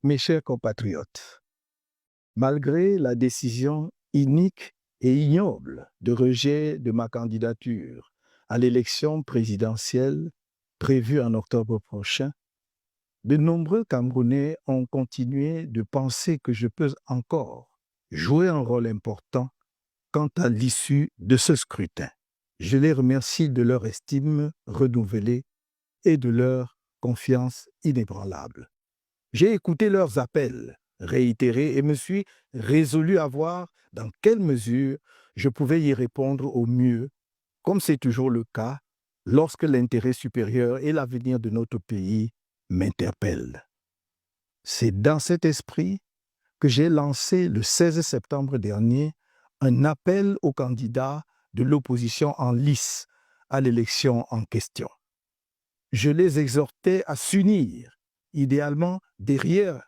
Mes chers compatriotes, malgré la décision inique et ignoble de rejet de ma candidature à l'élection présidentielle prévue en octobre prochain, de nombreux Camerounais ont continué de penser que je peux encore jouer un rôle important quant à l'issue de ce scrutin. Je les remercie de leur estime renouvelée et de leur confiance inébranlable. J'ai écouté leurs appels réitérés et me suis résolu à voir dans quelle mesure je pouvais y répondre au mieux, comme c'est toujours le cas lorsque l'intérêt supérieur et l'avenir de notre pays m'interpellent. C'est dans cet esprit que j'ai lancé le 16 septembre dernier un appel aux candidats de l'opposition en lice à l'élection en question. Je les exhortais à s'unir, idéalement derrière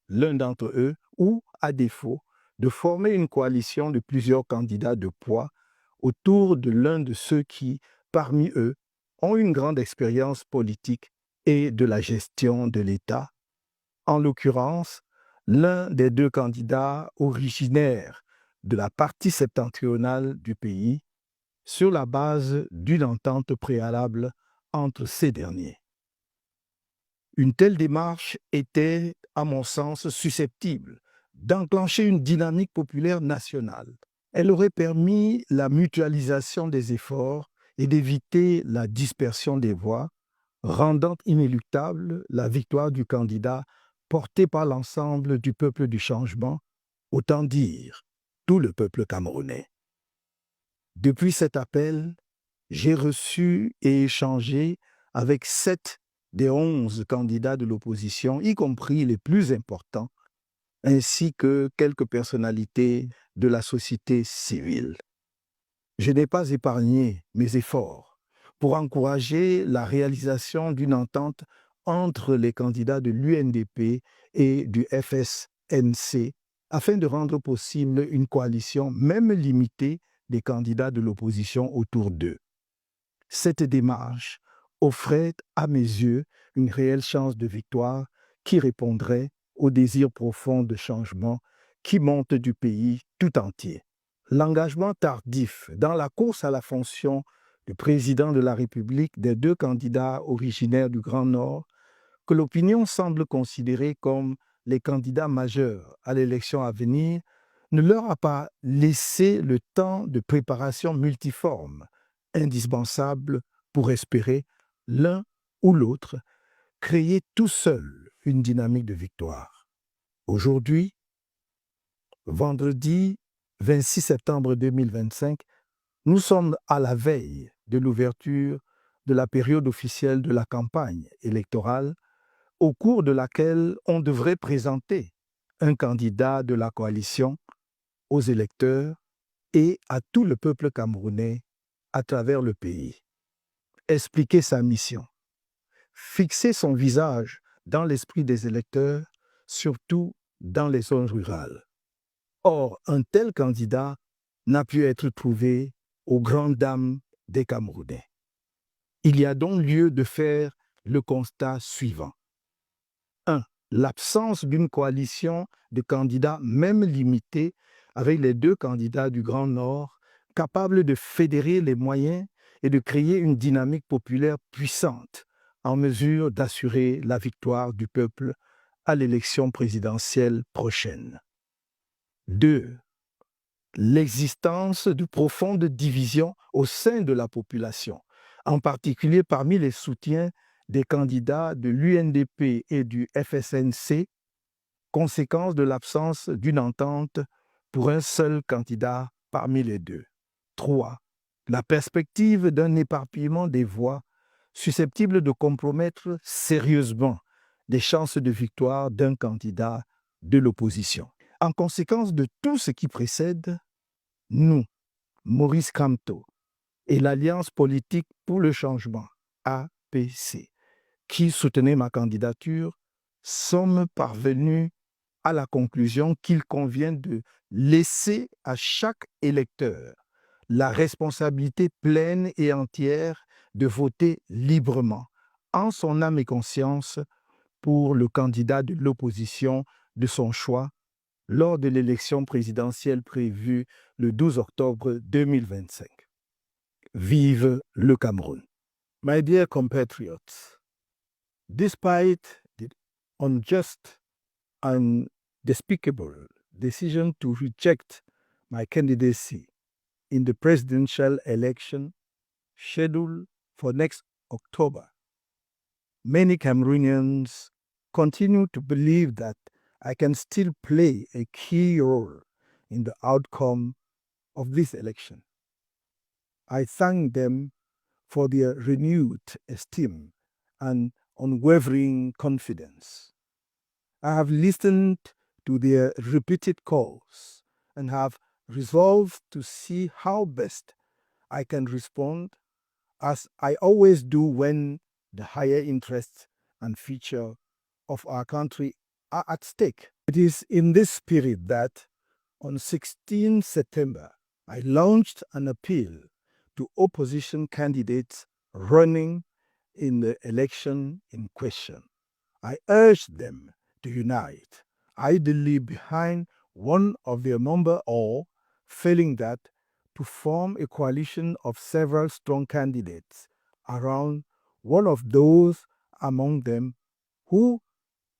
l'un d'entre eux, ou, à défaut, de former une coalition de plusieurs candidats de poids autour de l'un de ceux qui, parmi eux, ont une grande expérience politique et de la gestion de l'État, en l'occurrence, l'un des deux candidats originaires de la partie septentrionale du pays, sur la base d'une entente préalable entre ces derniers. Une telle démarche était, à mon sens, susceptible d'enclencher une dynamique populaire nationale. Elle aurait permis la mutualisation des efforts et d'éviter la dispersion des voix, rendant inéluctable la victoire du candidat porté par l'ensemble du peuple du changement, autant dire tout le peuple camerounais. Depuis cet appel, j'ai reçu et échangé avec 7 des 11 candidats de l'opposition, y compris les plus importants, ainsi que quelques personnalités de la société civile. Je n'ai pas épargné mes efforts pour encourager la réalisation d'une entente entre les candidats de l'UNDP et du FSNC afin de rendre possible une coalition, même limitée, des candidats de l'opposition autour d'eux. Cette démarche offrait, à mes yeux, une réelle chance de victoire qui répondrait au désir profond de changement qui monte du pays tout entier. L'engagement tardif dans la course à la fonction de président de la République des deux candidats originaires du Grand Nord, que l'opinion semble considérer comme les candidats majeurs à l'élection à venir, ne leur a pas laissé le temps de préparation multiforme, indispensable pour espérer, l'un ou l'autre, créer tout seul une dynamique de victoire. Aujourd'hui, vendredi 26 septembre 2025, nous sommes à la veille de l'ouverture de la période officielle de la campagne électorale, au cours de laquelle on devrait présenter un candidat de la coalition aux électeurs et à tout le peuple camerounais à travers le pays. Expliquer sa mission, fixer son visage dans l'esprit des électeurs, surtout dans les zones rurales. Or, un tel candidat n'a pu être trouvé aux grandes dames des Camerounais. Il y a donc lieu de faire le constat suivant. 1. L'absence d'une coalition de candidats, même limitée, avec les deux candidats du Grand Nord, capables de fédérer les moyens et de créer une dynamique populaire puissante, en mesure d'assurer la victoire du peuple à l'élection présidentielle prochaine. 2. L'existence de profondes divisions au sein de la population, en particulier parmi les soutiens des candidats de l'UNDP et du FSNC, conséquence de l'absence d'une entente pour un seul candidat parmi les deux. 3. La perspective d'un éparpillement des voix susceptible de compromettre sérieusement les chances de victoire d'un candidat de l'opposition. En conséquence de tout ce qui précède, nous, Maurice Kamto, et l'Alliance politique pour le changement, APC, qui soutenait ma candidature, sommes parvenus à la conclusion qu'il convient de laisser à chaque électeur la responsabilité pleine et entière de voter librement, en son âme et conscience, pour le candidat de l'opposition de son choix lors de l'élection présidentielle prévue le 12 octobre 2025. Vive le Cameroun. My dear compatriots, despite the unjust and despicable decision to reject my candidacy in the presidential election scheduled for next October, many Cameroonians continue to believe that I can still play a key role in the outcome of this election. I thank them for their renewed esteem and unwavering confidence. I have listened to their repeated calls and have resolved to see how best I can respond, as I always do when the higher interests and future of our country are at stake. It is in this spirit that on 16 September, I launched an appeal to opposition candidates running in the election in question. I urged them to unite, ideally behind one of their number, or, failing that, to form a coalition of several strong candidates around one of those among them who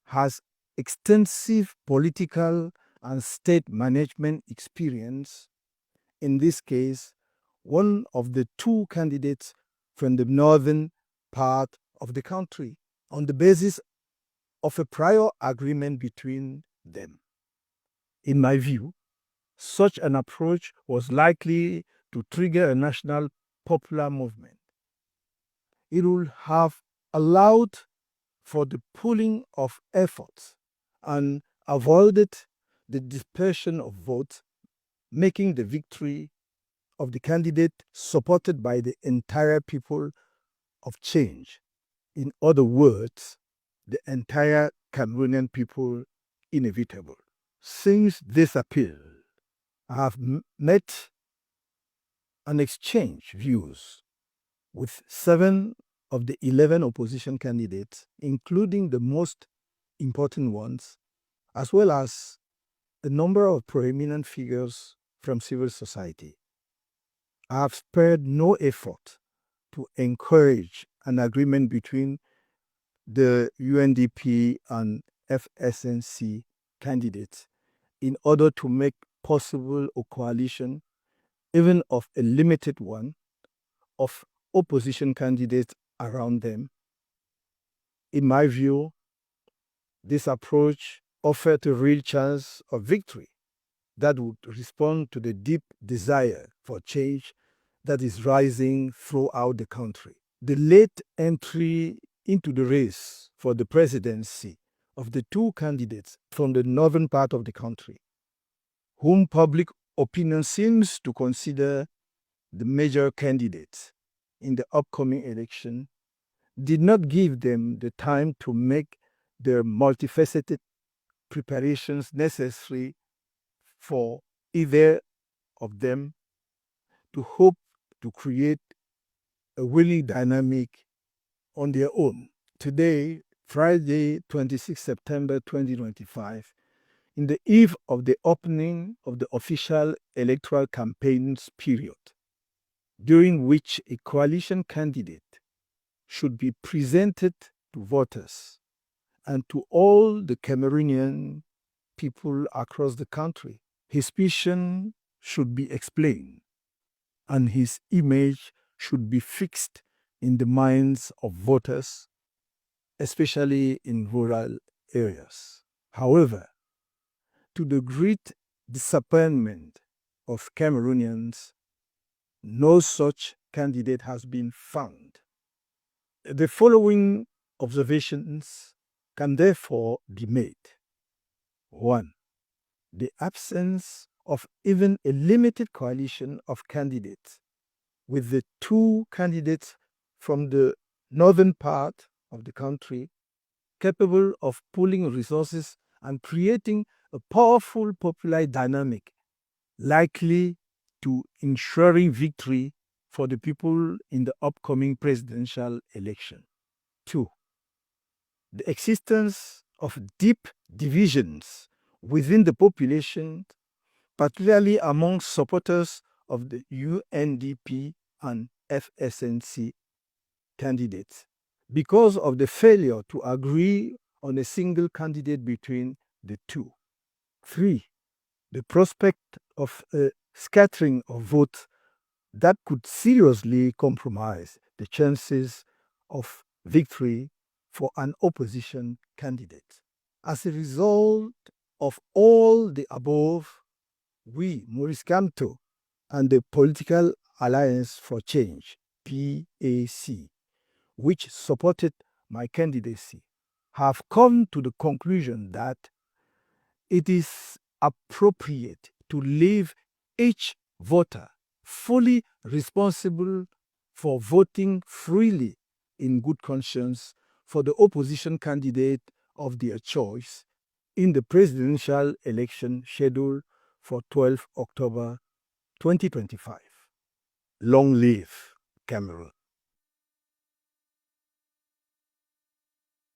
has extensive political and state management experience, in this case, one of the two candidates from the northern part of the country, on the basis of a prior agreement between them. In my view, such an approach was likely to trigger a national popular movement. It would have allowed for the pooling of efforts and avoided the dispersion of votes, making the victory of the candidate supported by the entire people of change. In other words, the entire Cameroonian people inevitable. Since this appeal, I have met and exchanged views with 7 of the 11 opposition candidates, including the most important ones, as well as a number of prominent figures from civil society. I have spared no effort to encourage an agreement between the UNDP and FSNC candidates in order to make possible a coalition, even of a limited one, of opposition candidates around them. In my view, this approach offered a real chance of victory that would respond to the deep desire for change that is rising throughout the country. The late entry into the race for the presidency of the two candidates from the northern part of the country, whom public opinion seems to consider the major candidates in the upcoming election, did not give them the time to make the multifaceted preparations necessary for either of them to hope to create a willing dynamic on their own. Today, Friday, 26 September 2025, in the eve of the opening of the official electoral campaigns period, during which a coalition candidate should be presented to voters and to all the Cameroonian people across the country. His vision should be explained, and his image should be fixed in the minds of voters, especially in rural areas. However, to the great disappointment of Cameroonians, no such candidate has been found. The following observations can therefore be made. 1. The absence of even a limited coalition of candidates, with the two candidates from the northern part of the country capable of pooling resources and creating a powerful popular dynamic likely to ensuring victory for the people in the upcoming presidential election. 2. the existence of deep divisions within the population, particularly among supporters of the UNDP and FSNC candidates, because of the failure to agree on a single candidate between the two. 3. The prospect of a scattering of votes that could seriously compromise the chances of victory for an opposition candidate. As a result of all the above, we, Maurice Kamto, and the Political Alliance for Change, PAC, which supported my candidacy, have come to the conclusion that it is appropriate to leave each voter fully responsible for voting freely in good conscience for the opposition candidate of their choice in the presidential election scheduled for 12 October 2025. Long live Cameroon.